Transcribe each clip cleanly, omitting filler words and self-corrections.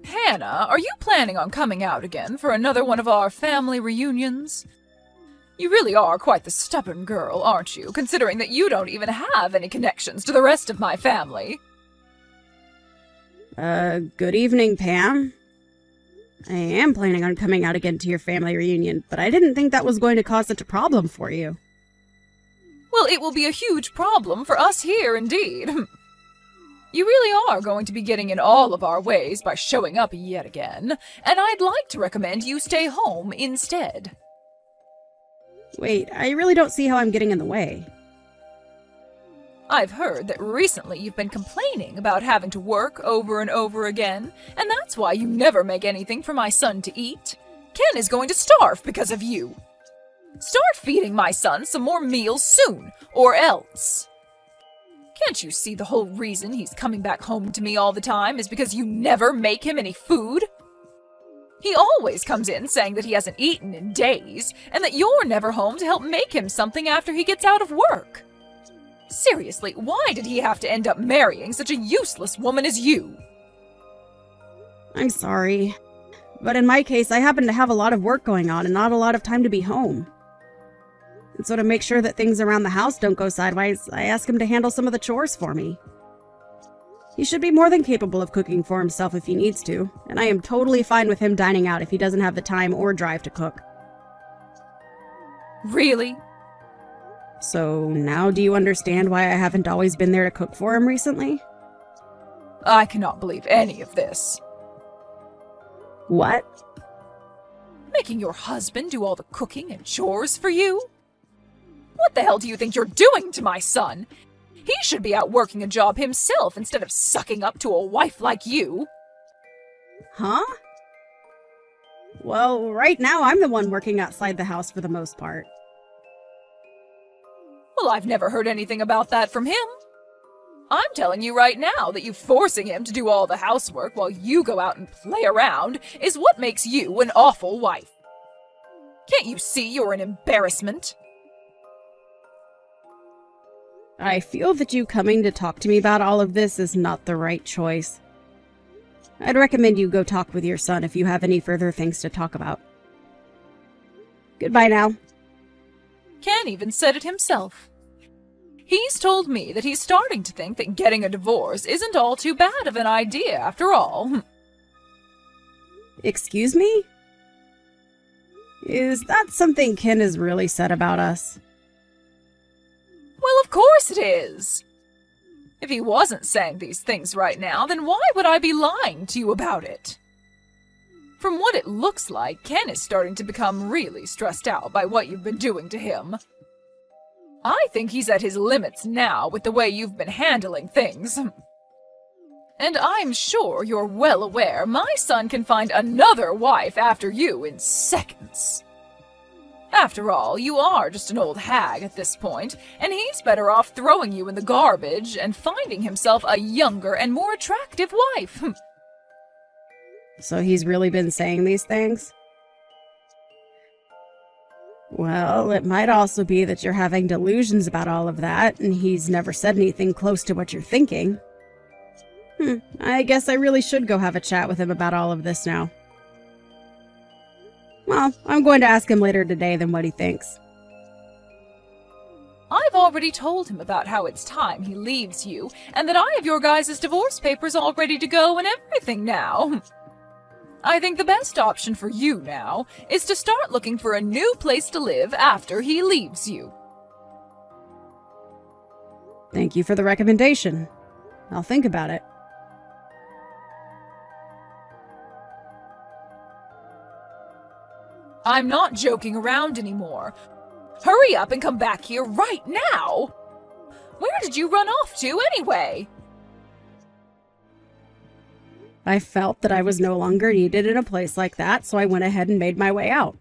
Hannah, are you planning on coming out again for another one of our family reunions? You really are quite the stubborn girl, aren't you, considering that you don't even have any connections to the rest of my family? Good evening, Pam. I am planning on coming out again to your family reunion, but I didn't think that was going to cause such a problem for you. Well, it will be a huge problem for us here, indeed. You really are going to be getting in all of our ways by showing up yet again, and I'd like to recommend you stay home instead. Wait, I really don't see how I'm getting in the way. I've heard that recently you've been complaining about having to work over and over again, and that's why you never make anything for my son to eat. Ken is going to starve because of you. Start feeding my son some more meals soon, or else. Can't you see the whole reason he's coming back home to me all the time is because you never make him any food? He always comes in saying that he hasn't eaten in days, and that you're never home to help make him something after he gets out of work. Seriously, why did he have to end up marrying such a useless woman as you? I'm sorry, but in my case, I happen to have a lot of work going on and not a lot of time to be home. And so to make sure that things around the house don't go sideways, I ask him to handle some of the chores for me. He should be more than capable of cooking for himself if he needs to, and I am totally fine with him dining out if he doesn't have the time or drive to cook. Really? So now do you understand why I haven't always been there to cook for him recently? I cannot believe any of this. What? Making your husband do all the cooking and chores for you? What the hell do you think you're doing to my son? He should be out working a job himself instead of sucking up to a wife like you. Huh? Well, right now I'm the one working outside the house for the most part. Well, I've never heard anything about that from him. I'm telling you right now that you forcing him to do all the housework while you go out and play around is what makes you an awful wife. Can't you see you're an embarrassment? I feel that you coming to talk to me about all of this is not the right choice. I'd recommend you go talk with your son if you have any further things to talk about. Goodbye now. Ken even said it himself. He's told me that he's starting to think that getting a divorce isn't all too bad of an idea after all. Excuse me? Is that something Ken has really said about us? Well, of course it is. If he wasn't saying these things right now, then why would I be lying to you about it? From what it looks like, Ken is starting to become really stressed out by what you've been doing to him. I think he's at his limits now with the way you've been handling things. And I'm sure you're well aware my son can find another wife after you in seconds. After all, you are just an old hag at this point, and he's better off throwing you in the garbage and finding himself a younger and more attractive wife. So he's really been saying these things? Well, it might also be that you're having delusions about all of that, and he's never said anything close to what you're thinking. I guess I really should go have a chat with him about all of this now. Well, I'm going to ask him later today then what he thinks. I've already told him about how it's time he leaves you, and that I have your guys' divorce papers all ready to go and everything now. I think the best option for you now is to start looking for a new place to live after he leaves you. Thank you for the recommendation. I'll think about it. I'm not joking around anymore. Hurry up and come back here right now! Where did you run off to anyway? I felt that I was no longer needed in a place like that, so I went ahead and made my way out.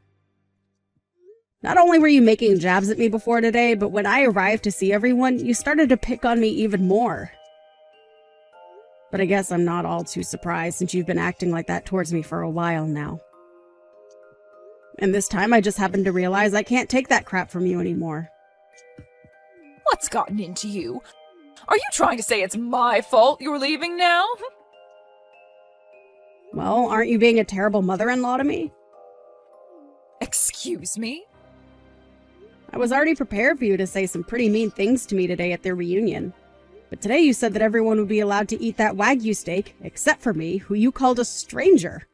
Not only were you making jabs at me before today, but when I arrived to see everyone, you started to pick on me even more. But I guess I'm not all too surprised since you've been acting like that towards me for a while now. And this time I just happened to realize I can't take that crap from you anymore. What's gotten into you? Are you trying to say it's my fault you're leaving now? Well, aren't you being a terrible mother-in-law to me? Excuse me? I was already prepared for you to say some pretty mean things to me today at their reunion. But today you said that everyone would be allowed to eat that Wagyu steak, except for me, who you called a stranger.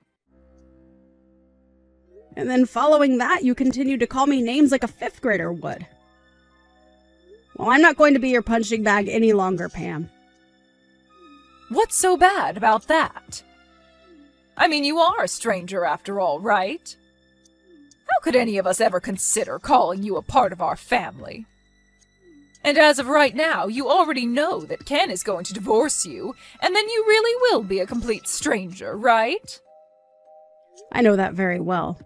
And then following that, you continued to call me names like a fifth grader would. Well, I'm not going to be your punching bag any longer, Pam. What's so bad about that? I mean, you are a stranger after all, right? How could any of us ever consider calling you a part of our family? And as of right now, you already know that Ken is going to divorce you, and then you really will be a complete stranger, right? I know that very well.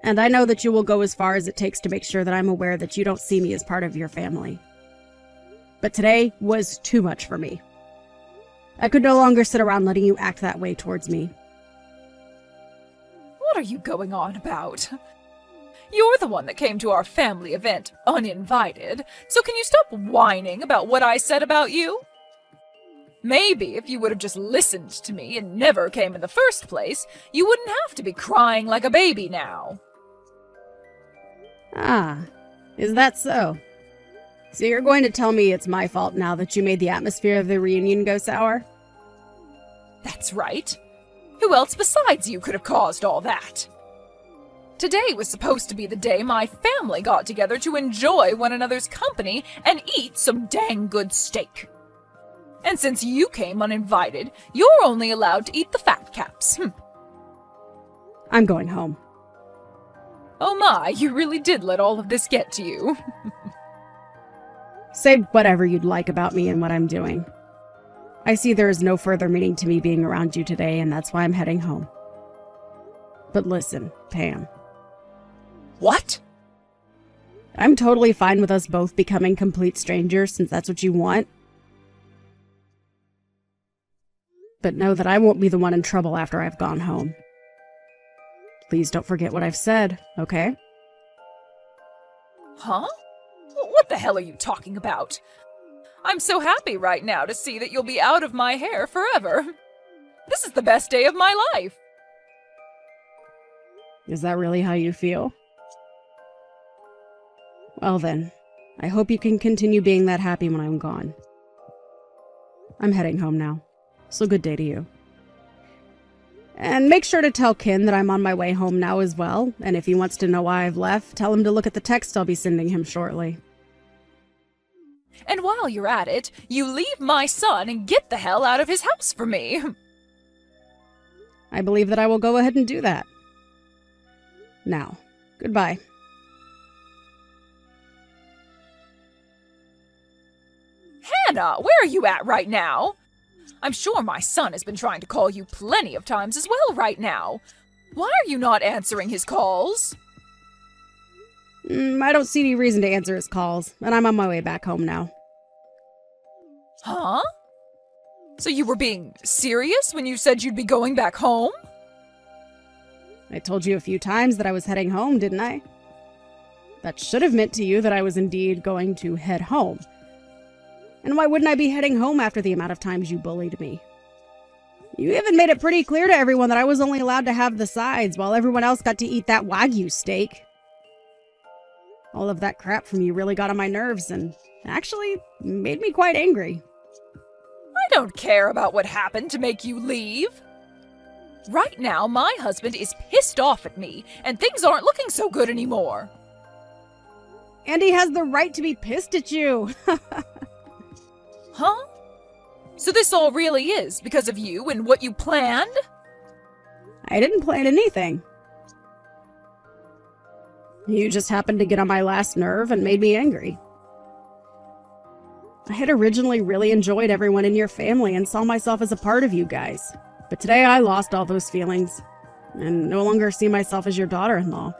And I know that you will go as far as it takes to make sure that I'm aware that you don't see me as part of your family. But today was too much for me. I could no longer sit around letting you act that way towards me. What are you going on about? You're the one that came to our family event uninvited, so can you stop whining about what I said about you? Maybe if you would have just listened to me and never came in the first place, you wouldn't have to be crying like a baby now. Ah, is that so? So you're going to tell me it's my fault now that you made the atmosphere of the reunion go sour? That's right. Who else besides you could have caused all that? Today was supposed to be the day my family got together to enjoy one another's company and eat some dang good steak. And since you came uninvited, you're only allowed to eat the fat caps. I'm going home. Oh my, you really did let all of this get to you. Say whatever you'd like about me and what I'm doing. I see there is no further meaning to me being around you today, and that's why I'm heading home. But listen, Pam. What? I'm totally fine with us both becoming complete strangers, since that's what you want. But know that I won't be the one in trouble after I've gone home. Please don't forget what I've said, okay? Huh? What the hell are you talking about? I'm so happy right now to see that you'll be out of my hair forever. This is the best day of my life. Is that really how you feel? Well then, I hope you can continue being that happy when I'm gone. I'm heading home now, so good day to you. And make sure to tell Ken that I'm on my way home now as well, and if he wants to know why I've left, tell him to look at the text I'll be sending him shortly. And while you're at it, you leave my son and get the hell out of his house for me. I believe that I will go ahead and do that. Now, goodbye. Hannah, where are you at right now? I'm sure my son has been trying to call you plenty of times as well right now. Why are you not answering his calls? I don't see any reason to answer his calls, and I'm on my way back home now. Huh? So you were being serious when you said you'd be going back home? I told you a few times that I was heading home, didn't I? That should have meant to you that I was indeed going to head home. And why wouldn't I be heading home after the amount of times you bullied me? You even made it pretty clear to everyone that I was only allowed to have the sides while everyone else got to eat that Wagyu steak. All of that crap from you really got on my nerves and actually made me quite angry. I don't care about what happened to make you leave. Right now, my husband is pissed off at me, and things aren't looking so good anymore. And he has the right to be pissed at you. Huh? So this all really is because of you and what you planned? I didn't plan anything. You just happened to get on my last nerve and made me angry. I had originally really enjoyed everyone in your family and saw myself as a part of you guys. But today I lost all those feelings and no longer see myself as your daughter-in-law.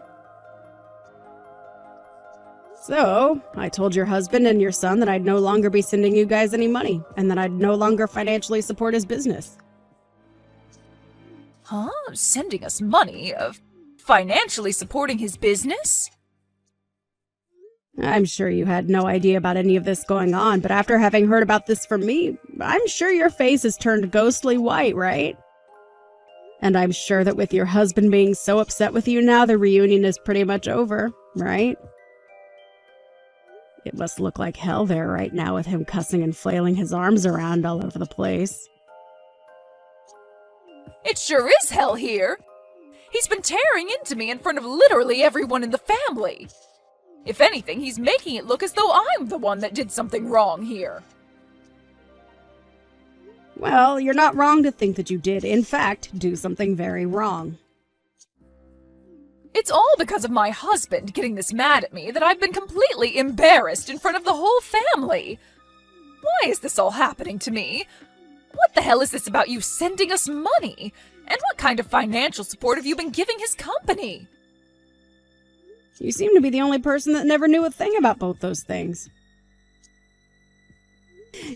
So, I told your husband and your son that I'd no longer be sending you guys any money, and that I'd no longer financially support his business. Huh? Sending us money? Financially supporting his business? I'm sure you had no idea about any of this going on, but after having heard about this from me, I'm sure your face has turned ghostly white, right? And I'm sure that with your husband being so upset with you now, the reunion is pretty much over, right? It must look like hell there right now with him cussing and flailing his arms around all over the place. It sure is hell here. He's been tearing into me in front of literally everyone in the family. If anything, he's making it look as though I'm the one that did something wrong here. Well, you're not wrong to think that you did, in fact, do something very wrong. It's all because of my husband getting this mad at me that I've been completely embarrassed in front of the whole family. Why is this all happening to me? What the hell is this about you sending us money? And what kind of financial support have you been giving his company? You seem to be the only person that never knew a thing about both those things.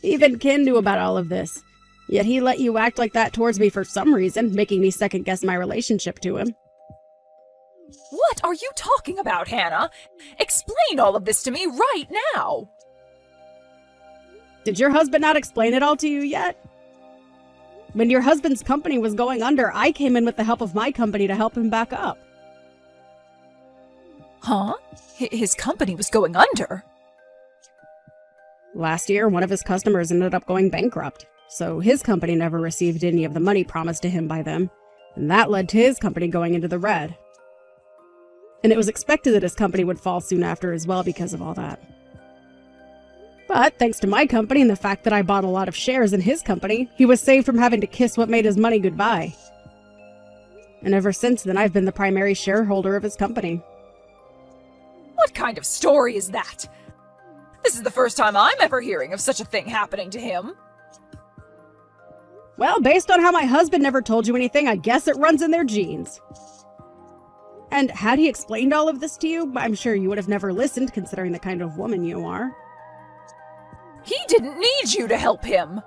Even Ken knew about all of this, yet he let you act like that towards me for some reason, making me second-guess my relationship to him. What are you talking about, Hannah? Explain all of this to me right now! Did your husband not explain it all to you yet? When your husband's company was going under, I came in with the help of my company to help him back up. Huh? His company was going under? Last year, one of his customers ended up going bankrupt, so his company never received any of the money promised to him by them, and that led to his company going into the red. And it was expected that his company would fall soon after as well because of all that. But thanks to my company and the fact that I bought a lot of shares in his company, he was saved from having to kiss what made his money goodbye. And ever since then, I've been the primary shareholder of his company. What kind of story is that? This is the first time I'm ever hearing of such a thing happening to him. Well, based on how my husband never told you anything, I guess it runs in their genes. And had he explained all of this to you, I'm sure you would have never listened, considering the kind of woman you are. He didn't need you to help him.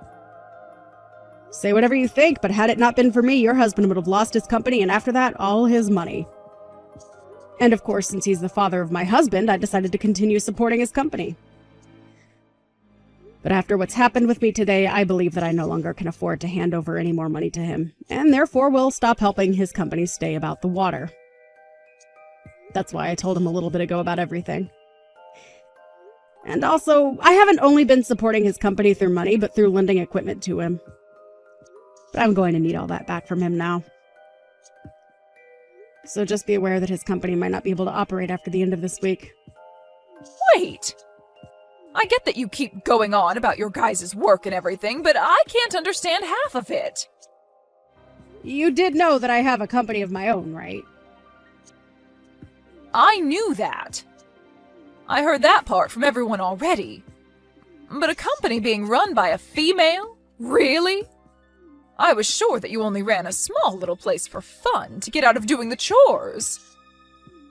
Say whatever you think, but had it not been for me, your husband would have lost his company and after that, all his money. And of course, since he's the father of my husband, I decided to continue supporting his company. But after what's happened with me today, I believe that I no longer can afford to hand over any more money to him, and therefore will stop helping his company stay about the water. That's why I told him a little bit ago about everything. And also, I haven't only been supporting his company through money, but through lending equipment to him. But I'm going to need all that back from him now. So just be aware that his company might not be able to operate after the end of this week. Wait! I get that you keep going on about your guys' work and everything, but I can't understand half of it. You did know that I have a company of my own, right? I knew that. I heard that part from everyone already. But a company being run by a female? Really? I was sure that you only ran a small little place for fun to get out of doing the chores.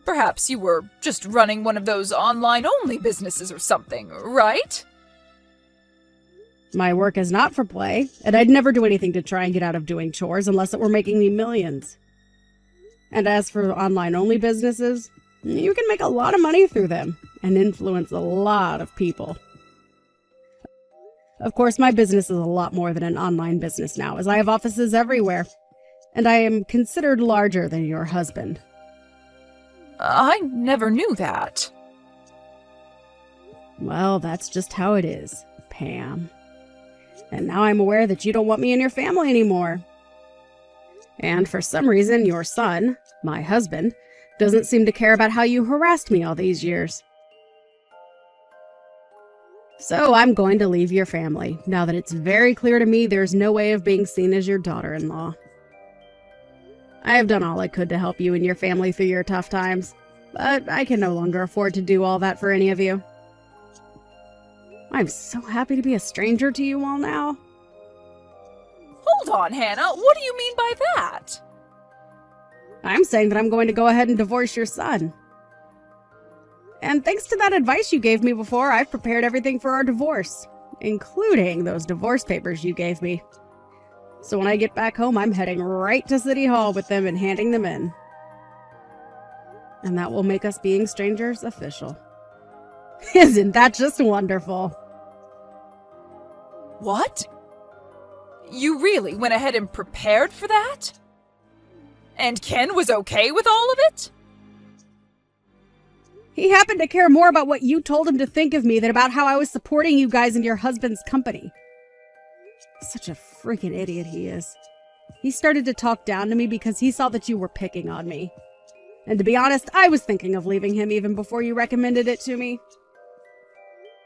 Perhaps you were just running one of those online-only businesses or something, right? My work is not for play, and I'd never do anything to try and get out of doing chores unless it were making me millions. And as for online-only businesses, you can make a lot of money through them and influence a lot of people. Of course, my business is a lot more than an online business now, as I have offices everywhere, and I am considered larger than your husband. I never knew that. Well, that's just how it is, Pam. And now I'm aware that you don't want me in your family anymore. And for some reason, your son, my husband, doesn't seem to care about how you harassed me all these years. So I'm going to leave your family, now that it's very clear to me there's no way of being seen as your daughter-in-law. I have done all I could to help you and your family through your tough times, but I can no longer afford to do all that for any of you. I'm so happy to be a stranger to you all now. Hold on, Hannah. What do you mean by that? I'm saying that I'm going to go ahead and divorce your son. And thanks to that advice you gave me before, I've prepared everything for our divorce, including those divorce papers you gave me. So when I get back home, I'm heading right to City Hall with them and handing them in. And that will make us being strangers official. Isn't that just wonderful? What? You really went ahead and prepared for that? And Ken was okay with all of it? He happened to care more about what you told him to think of me than about how I was supporting you guys in your husband's company. Such a freaking idiot he is. He started to talk down to me because he saw that you were picking on me. And to be honest, I was thinking of leaving him even before you recommended it to me.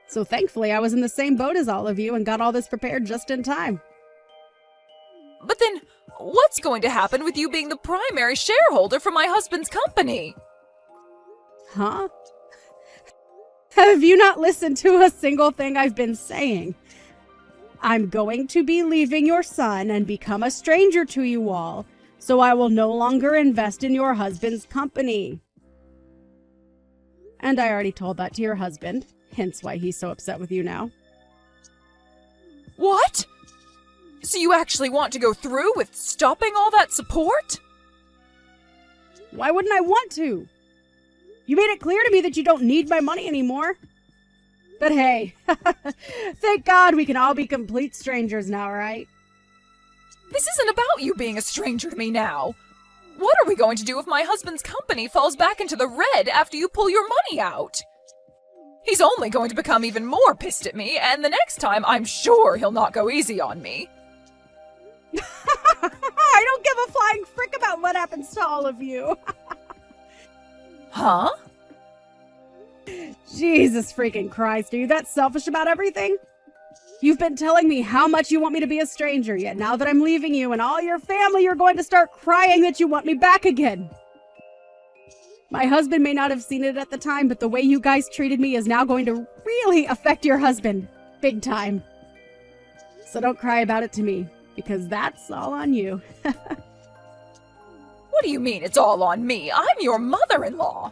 So thankfully, I was in the same boat as all of you and got all this prepared just in time. But then, what's going to happen with you being the primary shareholder for my husband's company? Huh? Have you not listened to a single thing I've been saying? I'm going to be leaving your son and become a stranger to you all, so I will no longer invest in your husband's company. And I already told that to your husband, hence why he's so upset with you now. What? So you actually want to go through with stopping all that support? Why wouldn't I want to? You made it clear to me that you don't need my money anymore. But hey, thank God we can all be complete strangers now, right? This isn't about you being a stranger to me now. What are we going to do if my husband's company falls back into the red after you pull your money out? He's only going to become even more pissed at me, and the next time I'm sure he'll not go easy on me. I don't give a flying frick about what happens to all of you. Huh? Jesus freaking Christ, are you that selfish about everything? You've been telling me how much you want me to be a stranger, yet now that I'm leaving you and all your family, you're going to start crying that you want me back again. My husband may not have seen it at the time, but the way you guys treated me is now going to really affect your husband. Big time. So don't cry about it to me, because that's all on you. What do you mean it's all on me? I'm your mother-in-law.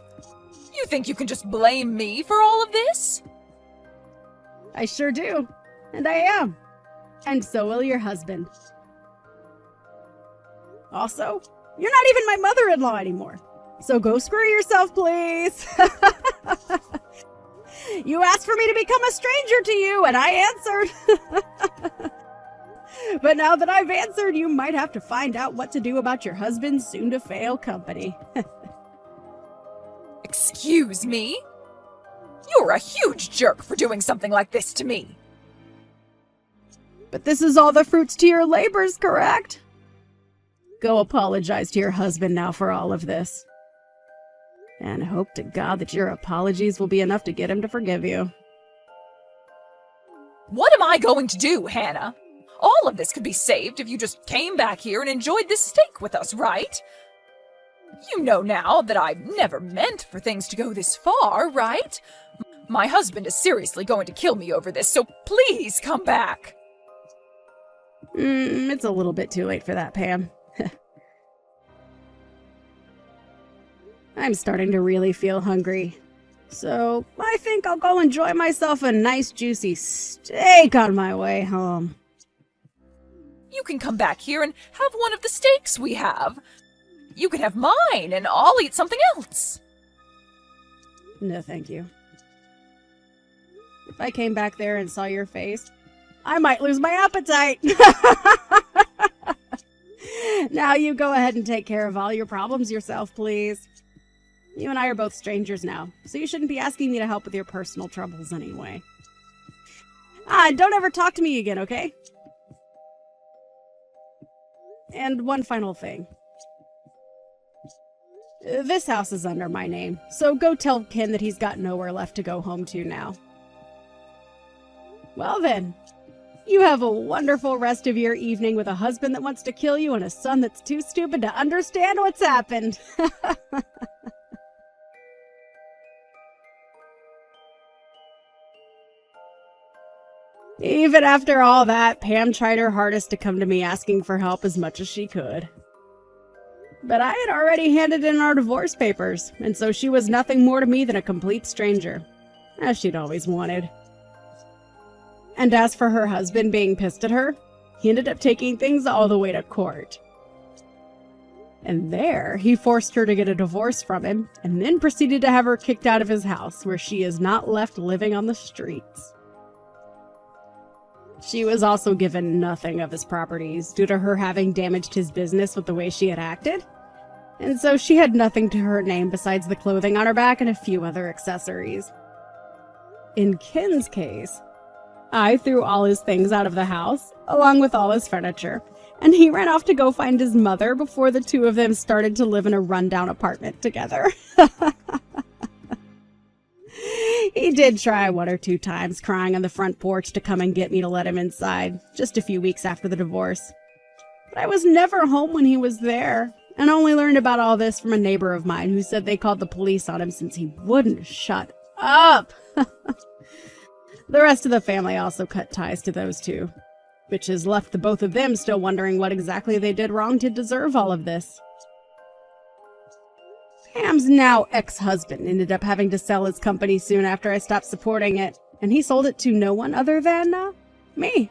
You think you can just blame me for all of this? I sure do. And I am. And so will your husband. Also, you're not even my mother-in-law anymore. So go screw yourself, please. You asked for me to become a stranger to you, and I answered. But now that I've answered, you might have to find out what to do about your husband's soon-to-fail company. Excuse me? You're a huge jerk for doing something like this to me. But this is all the fruits to your labors, correct? Go apologize to your husband now for all of this. And hope to God that your apologies will be enough to get him to forgive you. What am I going to do, Hannah? All of this could be saved if you just came back here and enjoyed this steak with us, right? You know now that I never meant for things to go this far, right? My husband is seriously going to kill me over this, so please come back. It's a little bit too late for that, Pam. I'm starting to really feel hungry. So I think I'll go enjoy myself a nice juicy steak on my way home. You can come back here and have one of the steaks we have. You can have mine, and I'll eat something else. No, thank you. If I came back there and saw your face, I might lose my appetite. Now you go ahead and take care of all your problems yourself, please. You and I are both strangers now, so you shouldn't be asking me to help with your personal troubles anyway. And don't ever talk to me again, okay? And one final thing. This house is under my name, so go tell Ken that he's got nowhere left to go home to now. Well then, you have a wonderful rest of your evening with a husband that wants to kill you and a son that's too stupid to understand what's happened. Even after all that, Pam tried her hardest to come to me asking for help as much as she could. But I had already handed in our divorce papers, and so she was nothing more to me than a complete stranger, as she'd always wanted. And as for her husband being pissed at her, he ended up taking things all the way to court. And there, he forced her to get a divorce from him, and then proceeded to have her kicked out of his house, where she is not left living on the streets. She was also given nothing of his properties due to her having damaged his business with the way she had acted. and so she had nothing to her name besides the clothing on her back and a few other accessories. In Ken's case, I threw all his things out of the house, along with all his furniture, and he ran off to go find his mother before the two of them started to live in a rundown apartment together. He did try 1 or 2 times, crying on the front porch to come and get me to let him inside, just a few weeks after the divorce. But I was never home when he was there, and only learned about all this from a neighbor of mine who said they called the police on him since he wouldn't shut up. The rest of the family also cut ties to those two, which has left the both of them still wondering what exactly they did wrong to deserve all of this. Pam's now ex-husband ended up having to sell his company soon after I stopped supporting it, and he sold it to no one other than, me,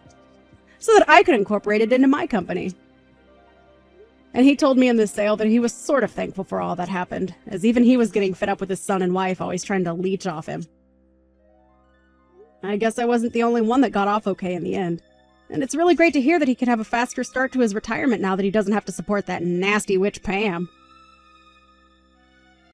so that I could incorporate it into my company. And he told me in the sale that he was sort of thankful for all that happened, as even he was getting fed up with his son and wife always trying to leech off him. I guess I wasn't the only one that got off okay in the end. And it's really great to hear that he could have a faster start to his retirement now that he doesn't have to support that nasty witch Pam.